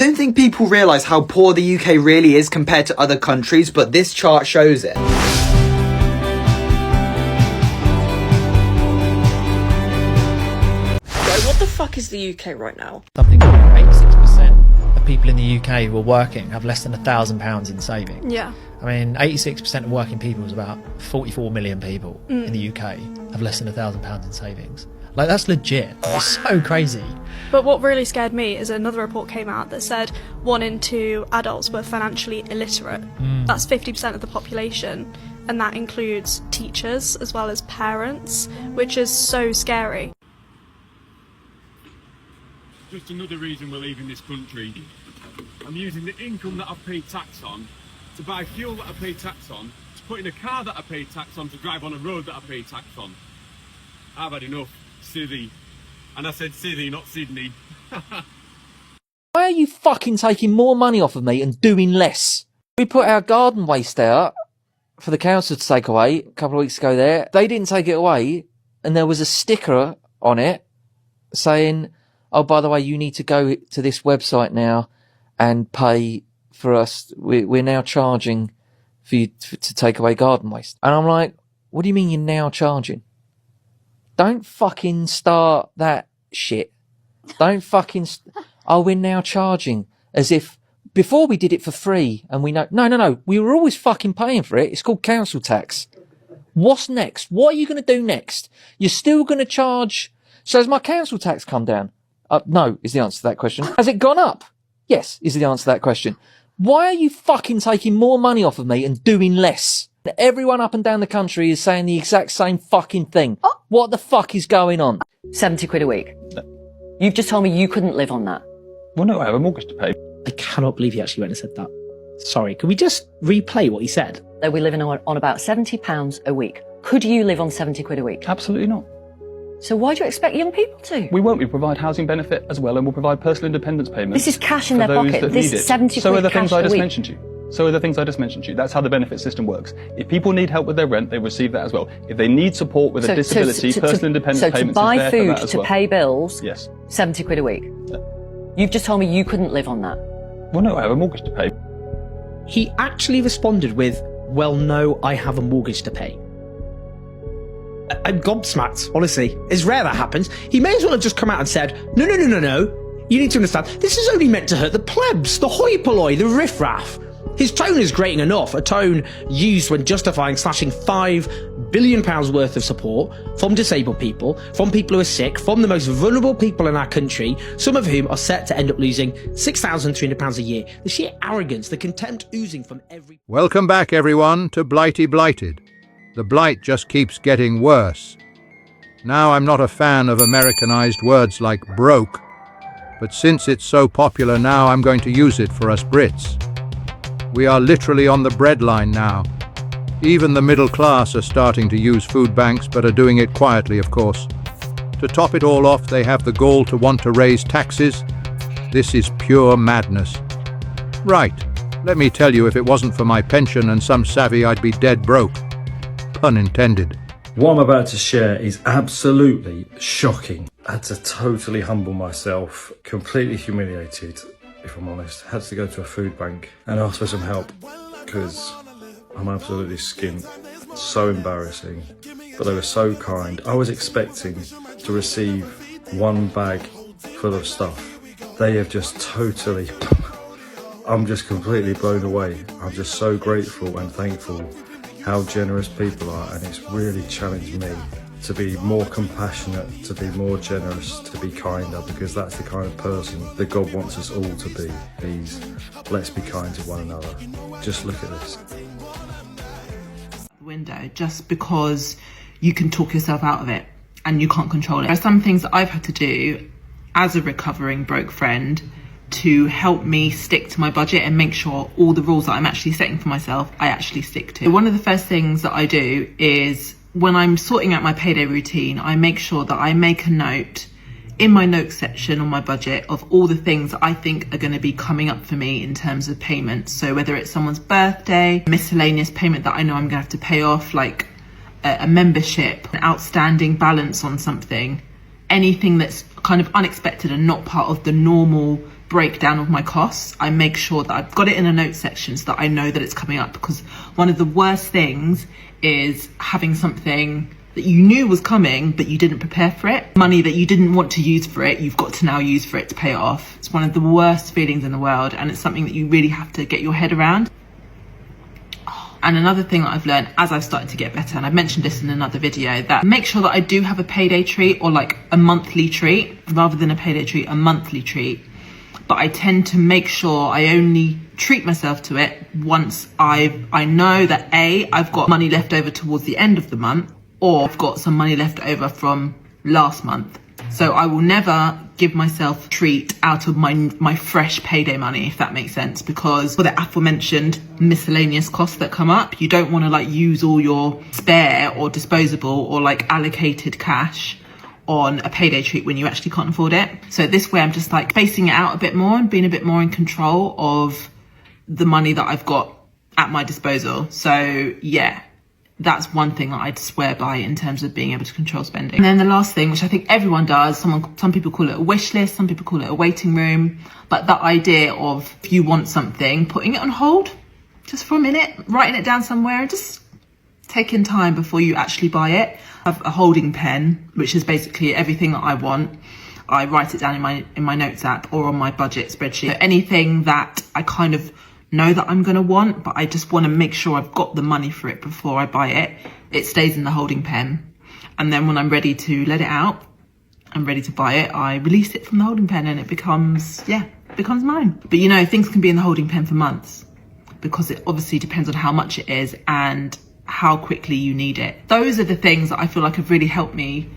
I don't think people realise how poor the UK really is compared to other countries, but this chart shows it. What the fuck is the UK right now? Something like 86% of people in the UK who are working have less than £1,000 in savings. Yeah. I mean, 86% of working people is about 44 million people in the UK have less than £1,000 in savings. Like, that's legit. It's so crazy. But what really scared me is another report came out that said 1 in 2 adults were financially illiterate. That's 50% of the population, and that includes teachers as well as parents, which is so scary. Just another reason we're leaving this country. I'm using the income that I've paid tax on to buy fuel that I pay tax on, to put in a car that I pay tax on, to drive on a road that I pay tax on. I've had enough. Sydney. And I said Sydney, not Sydney. Why are you fucking taking more money off of me and doing less? We put our garden waste out for the council to take away a couple of weeks ago there. They didn't take it away, and there was a sticker on it saying, oh, by the way, you need to go to this website now and pay for us. We're now charging for you to take away garden waste. And I'm like, what do you mean you're now charging? Don't fucking start that shit. Don't fucking... Oh, we're now charging. As if before we did it for free and we know... No. We were always fucking paying for it. It's called council tax. What's next? What are you going to do next? You're still going to charge... So has my council tax come down? No, is the answer to that question. Has it gone up? Yes, is the answer to that question. Why are you fucking taking more money off of me and doing less? Everyone up and down the country is saying the exact same fucking thing. What the fuck is going on? 70 quid a week. You've just told me you couldn't live on that. Well, no, I have a mortgage to pay. I cannot believe he actually went and said that. Sorry, can we just replay what he said? That we're living on about £70 a week. Could you live on 70 quid a week? Absolutely not. So why do you expect young people to? We won't. We provide housing benefit as well, and we'll provide personal independence payments. This is cash in their pocket. This is 70 quid cash a week. So are the things I just mentioned to you. So are the things I just mentioned to you. That's how the benefit system works. If people need help with their rent, they receive that as well. If they need support with a disability, personal independence payments is there for that as well. So to buy food, to pay bills, yes, 70 quid a week. You've just told me you couldn't live on that. Well, no, I have a mortgage to pay. He actually responded with, well, no, I have a mortgage to pay. I'm gobsmacked, honestly. It's rare that happens. He may as well have just come out and said, no. You need to understand, this is only meant to hurt the plebs, the hoi polloi, the riffraff. His tone is grating enough, a tone used when justifying slashing £5 billion worth of support from disabled people, from people who are sick, from the most vulnerable people in our country, some of whom are set to end up losing £6,300 a year. The sheer arrogance, the contempt oozing from every... Welcome back, everyone, to Blighty Blighted. The blight just keeps getting worse. Now, I'm not a fan of Americanized words like broke, but since it's so popular now, I'm going to use it for us Brits. We are literally on the breadline now. Even the middle class are starting to use food banks, but are doing it quietly, of course. To top it all off, they have the gall to want to raise taxes. This is pure madness. Right, let me tell you, if it wasn't for my pension and some savvy, I'd be dead broke. Pun intended. What I'm about to share is absolutely shocking. I had to totally humble myself, completely humiliated, if I'm honest. I had to go to a food bank and ask for some help because I'm absolutely skint. So embarrassing, but they were so kind. I was expecting to receive one bag full of stuff. They have just totally... I'm just completely blown away. I'm just so grateful and thankful how generous people are, and it's really challenged me to be more compassionate, to be more generous, to be kinder, because that's the kind of person that God wants us all to be. Please, let's be kind to one another. Just look at this. Window, just because you can talk yourself out of it and you can't control it. There are some things that I've had to do as a recovering broke friend to help me stick to my budget and make sure all the rules that I'm actually setting for myself, I actually stick to. One of the first things that I do is when I'm sorting out my payday routine, I make sure that I make a note in my notes section on my budget of all the things that I think are going to be coming up for me in terms of payments. So whether it's someone's birthday, miscellaneous payment that I know I'm going to have to pay off, like a membership, an outstanding balance on something, anything that's kind of unexpected and not part of the normal breakdown of my costs. I make sure that I've got it in a notes section so that I know that it's coming up, because one of the worst things is having something that you knew was coming but you didn't prepare for it. Money that you didn't want to use for it, you've got to now use for it to pay it off. It's one of the worst feelings in the world, and it's something that you really have to get your head around. And another thing that I've learned as I've started to get better, and I've mentioned this in another video, that make sure that I do have a payday treat, or like a monthly treat, rather than a payday treat, a monthly treat. But I tend to make sure I only treat myself to it once I know that I've got money left over towards the end of the month, or I've got some money left over from last month. So I will never give myself a treat out of my fresh payday money, if that makes sense, because for the aforementioned miscellaneous costs that come up, you don't want to like use all your spare or disposable or like allocated cash on a payday treat when you actually can't afford it. So this way I'm just like spacing it out a bit more and being a bit more in control of the money that I've got at my disposal. So yeah, that's one thing that I'd swear by in terms of being able to control spending. And then the last thing, which I think everyone does, some people call it a wish list, some people call it a waiting room, but that idea of if you want something, putting it on hold just for a minute, writing it down somewhere and just taking time before you actually buy it. I have a holding pen, which is basically everything that I want. I write it down in my notes app or on my budget spreadsheet. So anything that I kind of know that I'm going to want, but I just want to make sure I've got the money for it before I buy it, it stays in the holding pen. And then when I'm ready to let it out, I'm ready to buy it, I release it from the holding pen and it becomes mine. But you know, things can be in the holding pen for months because it obviously depends on how much it is and how quickly you need it. Those are the things that I feel like have really helped me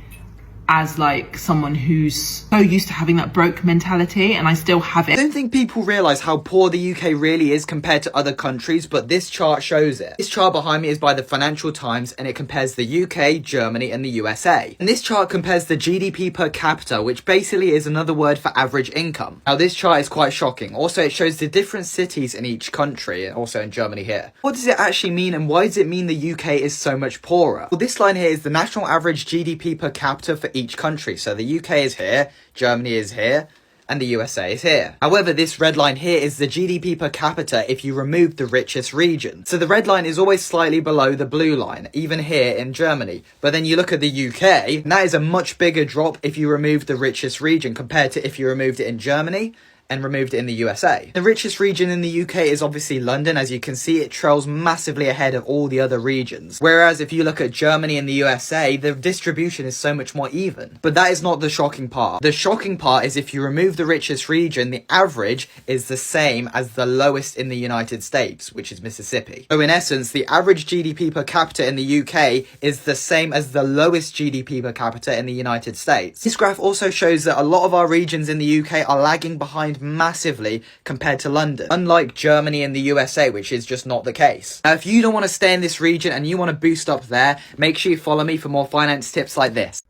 as like someone who's so used to having that broke mentality, and I still have it. I don't think people realise how poor the UK really is compared to other countries, but this chart shows it. This chart behind me is by the Financial Times, and it compares the UK, Germany and the USA. And this chart compares the GDP per capita, which basically is another word for average income. Now this chart is quite shocking. Also, it shows the different cities in each country, and also in Germany here. What does it actually mean, and why does it mean the UK is so much poorer? Well, this line here is the national average GDP per capita for each country. So the UK is here, Germany is here, and the USA is here. However, this red line here is the GDP per capita if you remove the richest region. So the red line is always slightly below the blue line, even here in Germany. But then you look at the UK, and that is a much bigger drop if you remove the richest region compared to if you removed it in Germany and removed it in the USA. The richest region in the UK is obviously London. As you can see, it trails massively ahead of all the other regions. Whereas if you look at Germany and the USA, the distribution is so much more even. But that is not the shocking part. The shocking part is if you remove the richest region, the average is the same as the lowest in the United States, which is Mississippi. So in essence, the average GDP per capita in the UK is the same as the lowest GDP per capita in the United States. This graph also shows that a lot of our regions in the UK are lagging behind massively compared to London, unlike Germany and the USA, which is just not the case. Now, if you don't want to stay in this region and you want to boost up there, make sure you follow me for more finance tips like this.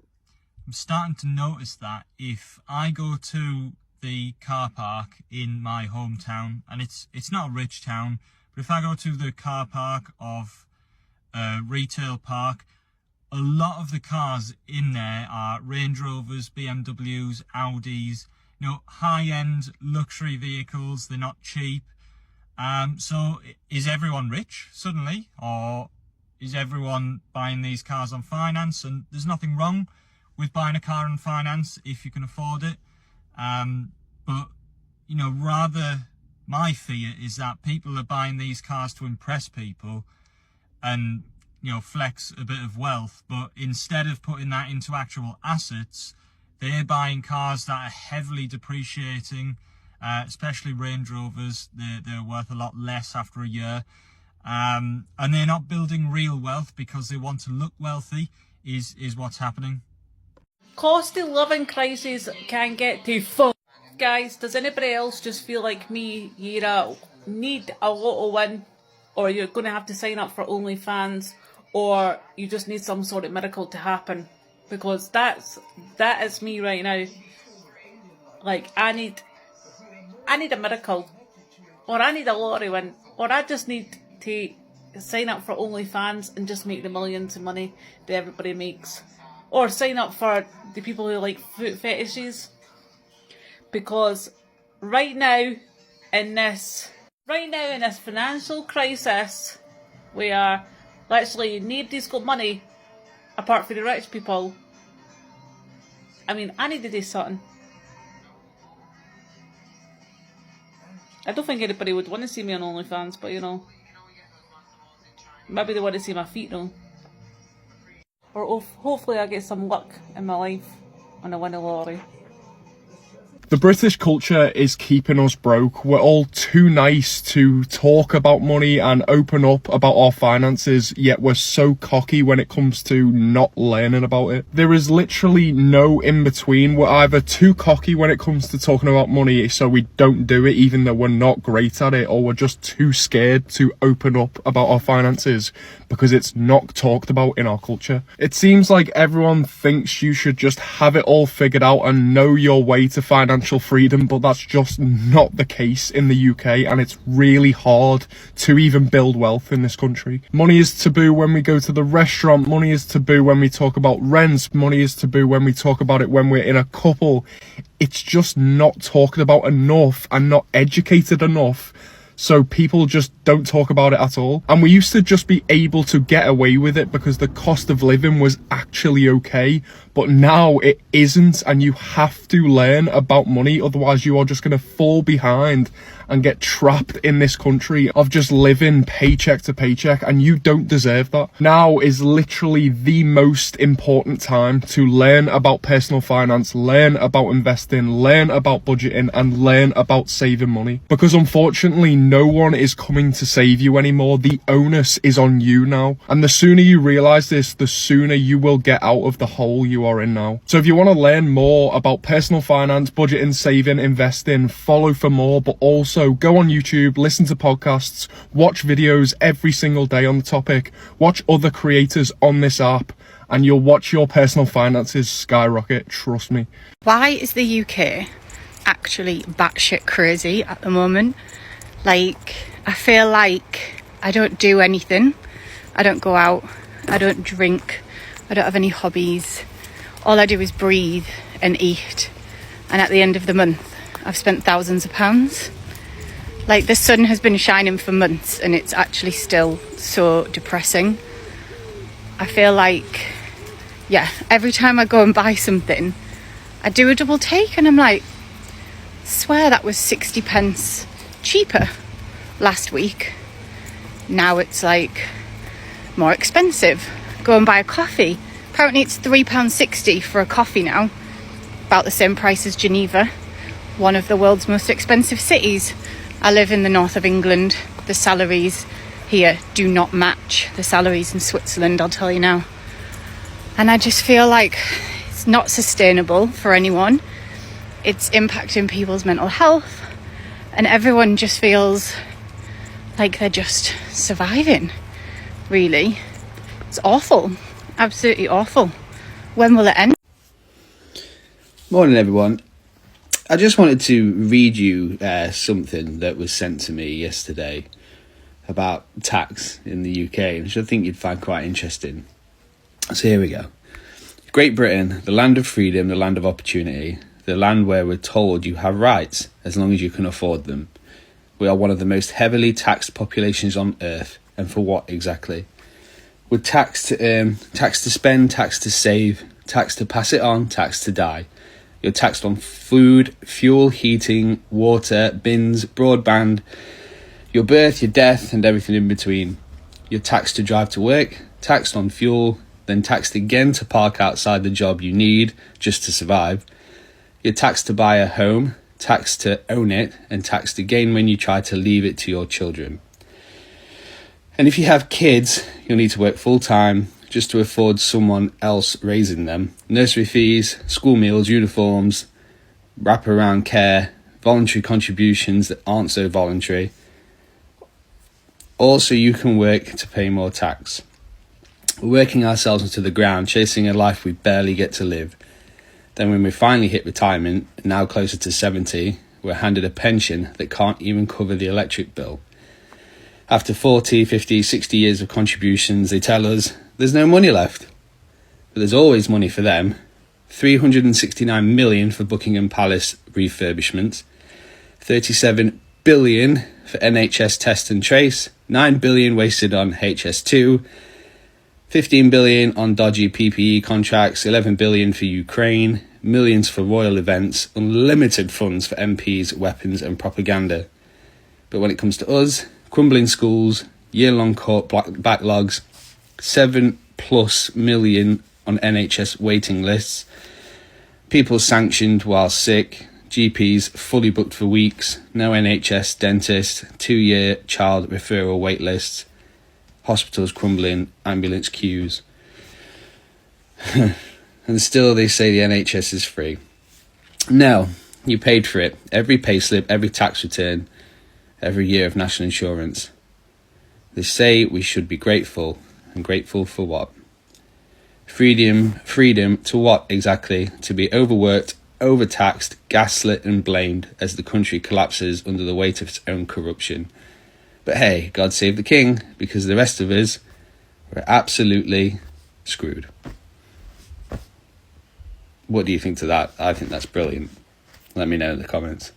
I'm starting to notice that if I go to the car park in my hometown, and it's not a rich town, but if I go to the car park of a retail park, a lot of the cars in there are Range Rovers, BMWs, Audis, you know, high-end luxury vehicles. They're not cheap. So is everyone rich suddenly, or is everyone buying these cars on finance? And there's nothing wrong with buying a car on finance if you can afford it. But, you know, rather my fear is that people are buying these cars to impress people and, you know, flex a bit of wealth. But instead of putting that into actual assets, they're buying cars that are heavily depreciating, especially Range Rovers. They're worth a lot less after a year. And they're not building real wealth because they want to look wealthy, is what's happening. Cost of living crisis can get too full. Guys, does anybody else just feel like me? You need a lotto win, or you're going to have to sign up for OnlyFans, or you just need some sort of miracle to happen? Because that is me right now. Like, I need a miracle, or I need a lottery win, or I just need to sign up for OnlyFans and just make the millions of money that everybody makes, or sign up for the people who like foot fetishes. Because right now in this financial crisis where literally nobody's got money apart from the rich people. I mean, I need to do something. I don't think anybody would want to see me on OnlyFans, but you know, maybe they want to see my feet though. Or hopefully I get some luck in my life when I win a lottery. The British culture is keeping us broke. We're all too nice to talk about money and open up about our finances, yet we're so cocky when it comes to not learning about it. There is literally no in between. We're either too cocky when it comes to talking about money, so we don't do it even though we're not great at it, or we're just too scared to open up about our finances because it's not talked about in our culture. It seems like everyone thinks you should just have it all figured out and know your way to financial freedom, but that's just not the case in the UK, and it's really hard to even build wealth in this country. Money is taboo when we go to the restaurant, money is taboo when we talk about rent, money is taboo when we talk about it when we're in a couple. It's just not talked about enough and not educated enough, so people just don't talk about it at all. And we used to just be able to get away with it because the cost of living was actually okay, but now it isn't, and you have to learn about money, otherwise you are just going to fall behind and get trapped in this country of just living paycheck to paycheck, and you don't deserve that. Now is literally the most important time to learn about personal finance, learn about investing, learn about budgeting, and learn about saving money, because unfortunately no one is coming to save you anymore. The onus is on you now, and the sooner you realize this, the sooner you will get out of the hole you are in now. So if you want to learn more about personal finance, budgeting, saving, investing, follow for more, but also go on YouTube, listen to podcasts, watch videos every single day on the topic, watch other creators on this app, and you'll watch your personal finances skyrocket, trust me. Why is the UK actually batshit crazy at the moment? Like, I feel like I don't do anything. I don't go out, I don't drink, I don't have any hobbies. All I do is breathe and eat. And at the end of the month, I've spent thousands of pounds. Like, the sun has been shining for months and it's actually still so depressing. I feel like, yeah, every time I go and buy something, I do a double take and I'm like, swear that was 60 pence cheaper last week. Now it's like more expensive. Go and buy a coffee. Apparently it's £3.60 for a coffee now. About the same price as Geneva, one of the world's most expensive cities. I live in the north of England. The salaries here do not match the salaries in Switzerland, I'll tell you now. And I just feel like it's not sustainable for anyone. It's impacting people's mental health, and everyone just feels like they're just surviving, really. It's awful, absolutely awful. When will it end? Morning everyone. I just wanted to read you something that was sent to me yesterday about tax in the UK, which I think you'd find quite interesting. So here we go. Great Britain, the land of freedom, the land of opportunity, the land where we're told you have rights as long as you can afford them. We are one of the most heavily taxed populations on earth, and for what exactly? We're taxed to earn, taxed to spend, taxed to save, taxed to pass it on, taxed to die. You're taxed on food, fuel, heating, water, bins, broadband, your birth, your death, and everything in between. You're taxed to drive to work, taxed on fuel, then taxed again to park outside the job you need just to survive. You're taxed to buy a home, taxed to own it, and taxed again when you try to leave it to your children. And if you have kids, you'll need to work full time just to afford someone else raising them. Nursery fees, school meals, uniforms, wraparound care, voluntary contributions that aren't so voluntary. Also, you can work to pay more tax. We're working ourselves into the ground, chasing a life we barely get to live. Then when we finally hit retirement, now closer to 70, we're handed a pension that can't even cover the electric bill. After 40, 50, 60 years of contributions, they tell us there's no money left. But there's always money for them. 369 million for Buckingham Palace refurbishment, 37 billion for NHS test and trace, 9 billion wasted on HS2, 15 billion on dodgy PPE contracts, 11 billion for Ukraine, millions for royal events, unlimited funds for MPs, weapons and propaganda. But when it comes to us, crumbling schools, year-long court backlogs, 7+ million on NHS waiting lists, people sanctioned while sick, GPs fully booked for weeks, no NHS dentist, 2-year child referral wait lists, hospitals crumbling, ambulance queues. And still they say the NHS is free. No, you paid for it. Every payslip, every tax return, every year of national insurance. They say we should be grateful. And grateful for what? Freedom to what exactly? To be overworked, overtaxed, gaslit and blamed as the country collapses under the weight of its own corruption. But hey, God save the king, because the rest of us were absolutely screwed. What do you think to that? I think that's brilliant. Let me know in the comments.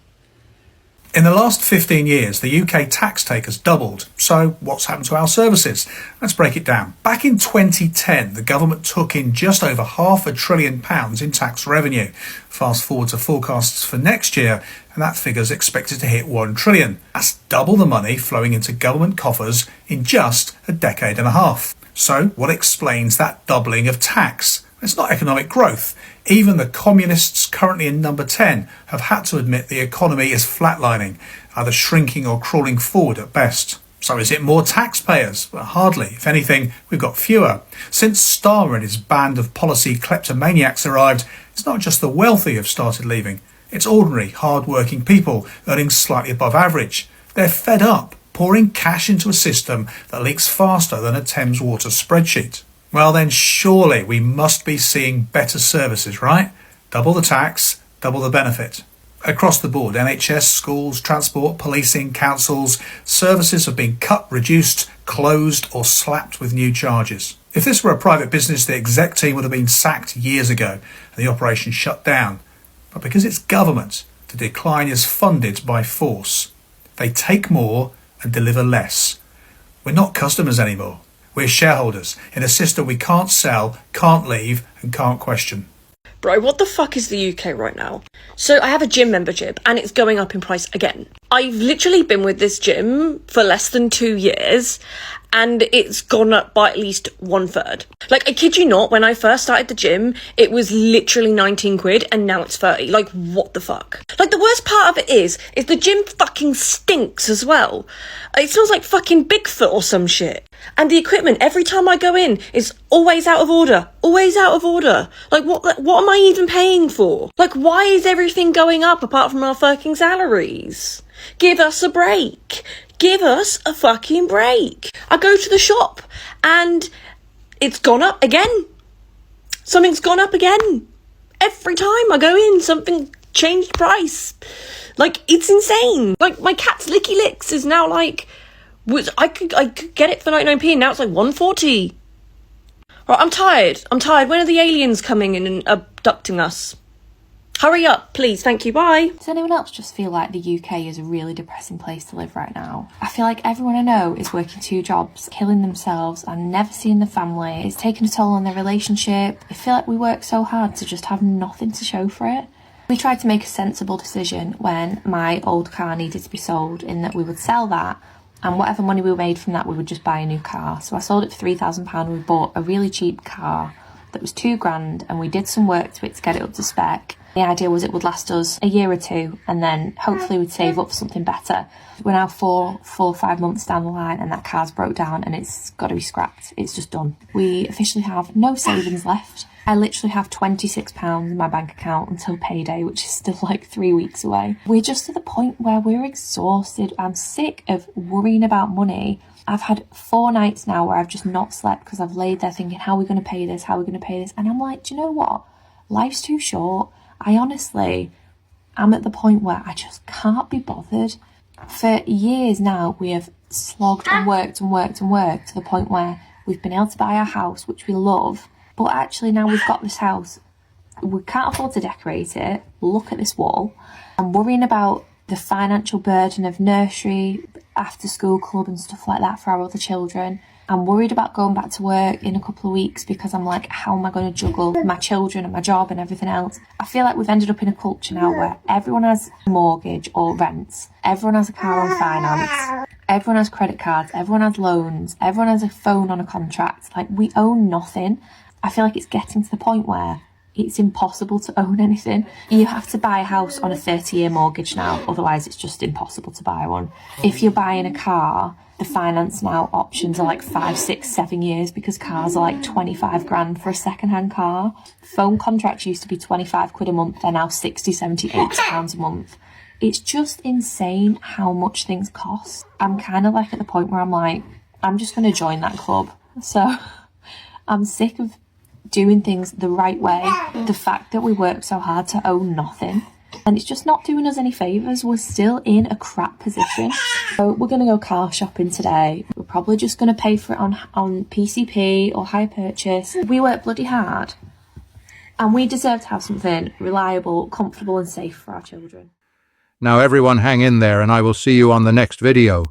In the last 15 years, the UK tax take has doubled. So what's happened to our services? Let's break it down. Back in 2010, the government took in just over £500 billion in tax revenue. Fast forward to forecasts for next year, and that figure's expected to hit £1 trillion. That's double the money flowing into government coffers in just a decade and a half. So what explains that doubling of tax? It's not economic growth. Even the communists currently in number 10 have had to admit the economy is flatlining, either shrinking or crawling forward at best. So is it more taxpayers? Well, hardly. If anything, we've got fewer. Since Starmer and his band of policy kleptomaniacs arrived, it's not just the wealthy who've started leaving. It's ordinary, hard-working people earning slightly above average. They're fed up, pouring cash into a system that leaks faster than a Thames Water spreadsheet. Well then, surely we must be seeing better services, right? Double the tax, double the benefit. Across the board, NHS, schools, transport, policing, councils, services have been cut, reduced, closed or slapped with new charges. If this were a private business, the exec team would have been sacked years ago and the operation shut down. But because it's government, the decline is funded by force. They take more and deliver less. We're not customers anymore. We're shareholders in a system we can't sell, can't leave and can't question. Bro, what the fuck is the UK right now? So I have a gym membership and it's going up in price again. I've literally been with this gym for less than 2 years and it's gone up by at least 1/3. Like, I kid you not, when I first started the gym, it was literally 19 quid and now it's 30. Like, what the fuck? Like, the worst part of it is the gym fucking stinks as well. It smells like fucking Bigfoot or some shit. And the equipment, every time I go in, is always out of order. Always out of order. Like, what am I even paying for? Like, why is everything going up apart from our fucking salaries? Give us a break. Give us a fucking break. I go to the shop and it's gone up again. Something's gone up again. Every time I go in, something changed price. Like, it's insane. Like, my cat's Licky Licks is now like... I could get it for 99p and now it's like 140. Right, I'm tired. When are the aliens coming in and abducting us? Hurry up, please. Thank you. Bye. Does anyone else just feel like the UK is a really depressing place to live right now? I feel like everyone I know is working 2 jobs, killing themselves and never seeing the family. It's taking a toll on their relationship. I feel like we work so hard to just have nothing to show for it. We tried to make a sensible decision when my old car needed to be sold, in that we would sell that and whatever money we made from that we would just buy a new car. So I sold it for £3,000. We bought a really cheap car that was $2,000 and we did some work to it to get it up to spec. The idea was it would last us a year or 2 and then hopefully we'd save up for something better. We're now 4 or 5 months down the line and that car's broke down and it's got to be scrapped. It's just done. We officially have no savings left. I literally have £26 in my bank account until payday, which is still like 3 weeks away. We're just at the point where we're exhausted. I'm sick of worrying about money. I've had 4 nights now where I've just not slept because I've laid there thinking, how are we going to pay this? How are we going to pay this? And I'm like, do you know what? Life's too short. I honestly am at the point where I just can't be bothered. For years now, we have slogged and worked and worked and worked to the point where we've been able to buy our house, which we love. But actually now we've got this house, we can't afford to decorate it. Look at this wall. I'm worrying about the financial burden of nursery, after school club and stuff like that for our other children. I'm worried about going back to work in a couple of weeks because I'm like, how am I going to juggle my children and my job and everything else? I feel like we've ended up in a culture now where everyone has a mortgage or rents, everyone has a car on finance, everyone has credit cards, everyone has loans, everyone has a phone on a contract. Like, we own nothing. I feel like it's getting to the point where it's impossible to own anything. You have to buy a house on a 30-year mortgage now, otherwise it's just impossible to buy one. If you're buying a car, the finance now options are like 5, 6, 7 years because cars are like 25 grand for a second-hand car. Phone contracts used to be 25 quid a month, they're now 60, 70, 80 pounds a month. It's just insane how much things cost. I'm kind of like at the point where I'm like, I'm just going to join that club. So I'm sick of doing things the right way. The fact that we work so hard to own nothing, and it's just not doing us any favours. We're still in a crap position. So we're going to go car shopping today. We're probably just going to pay for it on PCP or hire purchase. We work bloody hard and we deserve to have something reliable, comfortable and safe for our children. Now everyone hang in there and I will see you on the next video.